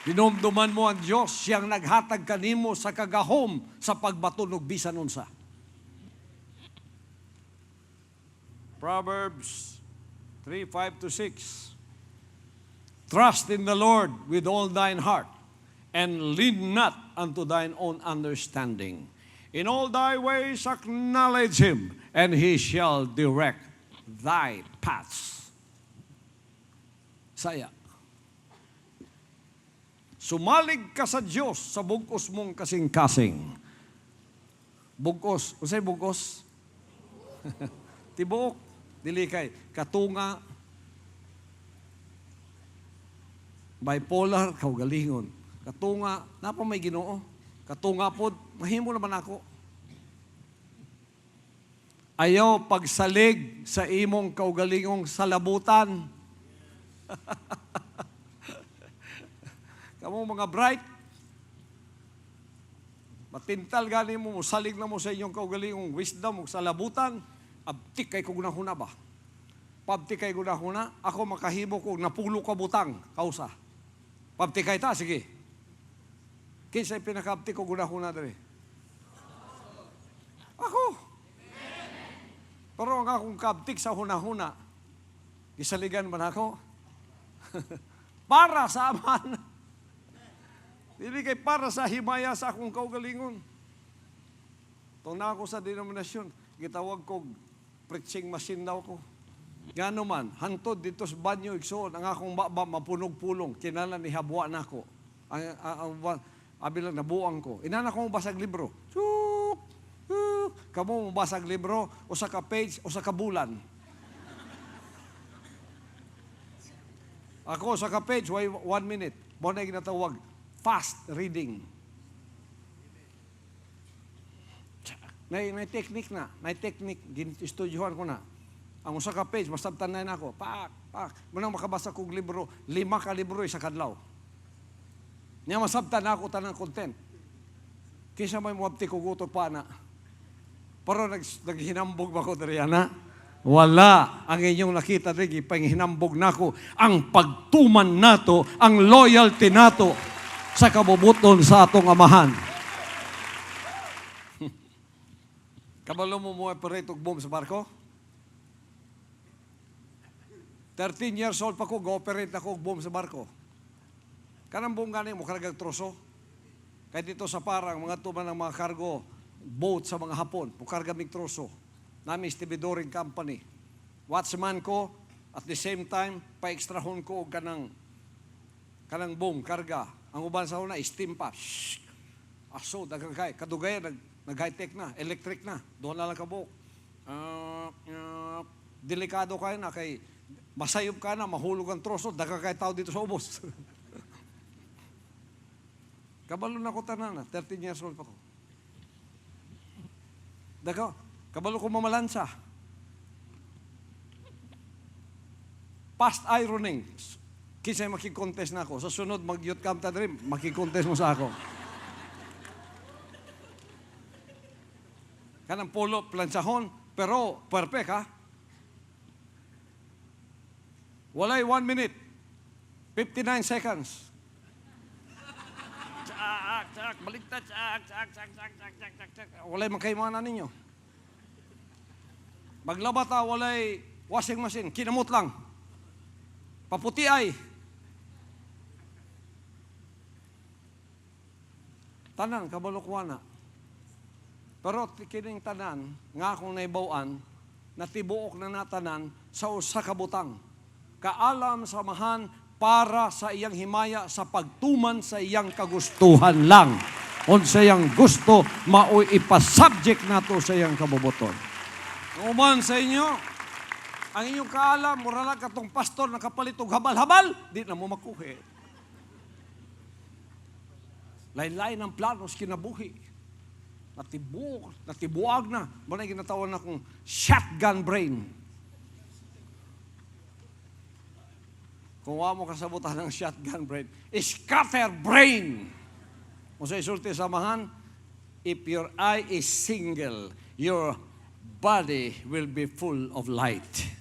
Dinumduman mo ang Diyos, siyang naghatag kanimo sa kagahom sa pagbatunog bisan unsa. Proverbs 3:5-6. Trust in the Lord with all thine heart, and lean not unto thine own understanding. In all thy ways acknowledge Him, and He shall direct thy paths. Saya. Sumalig ka sa Diyos sa bugos mong kasing-kasing. Bugos. Unsay bugos? Tibuok. Dili kay katunga. Bipolar, kaugalingon. Katunga, napa may Ginoo? Katunga pod, mahimo naman ako. Ayaw pagsalig sa imong kaugalingong salabutan. Kamu mga bright, matintal gani mo, salig na mo sa inyong kaugalingong wisdom, salabutan, abtik kay kung nahuna ba? Pabtik kay kung nahuna, ako makahimo kung napulo ka butang, kausa. Pabtik kay ta, sige. Kinsa'y pinakabtik ko gunahuna dali? Ako. Pero ang akong kabtik sa hunahuna, gisaligan man ako? Para sa aman. Dili kay para sa himaya sa akong kaugalingon. Tong na ako sa denominasyon, gitawag ko preaching machine daw ko. Gano man, hantod dito sa banyo, igsoon, ang akong baba mapunog-pulong, kinala ni habwa na ako. Abi lang nabuang ko. Inana ko mabasag libro. Chuk! Kamu mabasag libro, o sa ka-page, o sa ka-bulan. Ako sa ka-page, 1 minute. Muna yung ginatawag, fast reading. May technique na. May technique. Gin-estudyohan ko na. Ang usa ka page, masabtan na ako. Pak. Munang makabasa kong libro, 5 ka libro sa kadlaw. Niya masabtan na ako tanang content. Kisa may muabti ko gutok pa na. Pero naghinambog ba ko diri ana? Wala. Ang inyong nakita rin, ipanghinambog na ko. Ang pagtuman nato, ang loyalty nato sa kabubuton sa atong amahan. Kabalo mo mo operate og boom sa barko? 13 years old pa ko, go-operate ako og boom sa barko. Kanang boom gani mo karagag troso. Kaya dito sa parang, mga tuman ng mga cargo, boat sa mga Hapon, pukarga mig troso. Nami stevedoring company. Watchman ko, at the same time, pa-extrahon ko og kanang boom, karga. Ang uban sa una, steam pa. Aso, dagagay. Kadugay, nag-high-tech na, electric na. Doon na lang kabuk. Delikado kayo na, kay masayop ka na, mahulog ang troso, dagagay tao dito sa ubos. Kabalo na ko tanan na, 13 years old pa ko. Kabalo ko mamalansa. Past ironing. Kisay makikontest na ako. Sa sunod, mag-youth camp ta dream, makikontest mo sa ako. Kanang polo, plansahon, pero perfect ha. Walay 1 minute. 59 seconds. Tsak, baliktad, tsak. Walay magkaimanan ninyo. Maglaba ta, walay washing machine. Kinamot lang. Paputi ay. Tanan, kabalukwana. Pero kining tanan, nga akong naibawan, natibuok na natanan sa usa ka butang. Kaalam samahan para sa iyang himaya sa pagtuman sa iyang kagustuhan lang. O sa iyang gusto, maoy ipasubject nato sa iyang kabubuton. Uman sa inyo, ang inyong kaalam, mura lang katong pastor nakapalitog habal-habal, di na mo makuhi. Lain-lain ang planos kinabuhi. Natibuag na. Muna yung ginatawag na akong shotgun brain. Kung wala mo kasabutan ng shotgun brain, scatter brain. Kung sa isulti samahan, if your eye is single, your body will be full of light.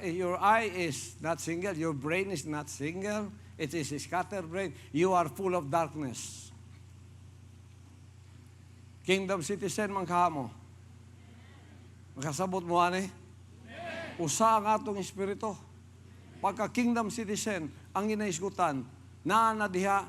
Your eye is not single, your brain is not single, It is scatterbrained. You are full of darkness. Kingdom citizen man mo. Makasabot mo ani? Usa ang atong espiritu. Pagka kingdom citizen, ang inaisgutan, na diha,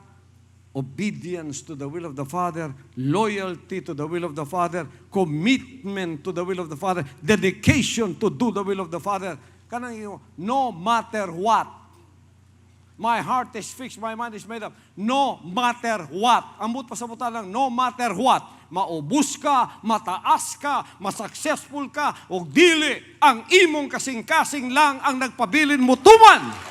obedience to the will of the Father, loyalty to the will of the Father, commitment to the will of the Father, dedication to do the will of the Father. Kanang iyo, no matter what. My heart is fixed, my mind is made up. No matter what. Ambot pa sa buta lang, no matter what. Maubos ka, mataas ka, masuccessful ka, o dili, ang imong kasing-kasing lang ang nagpabilin mo tuman.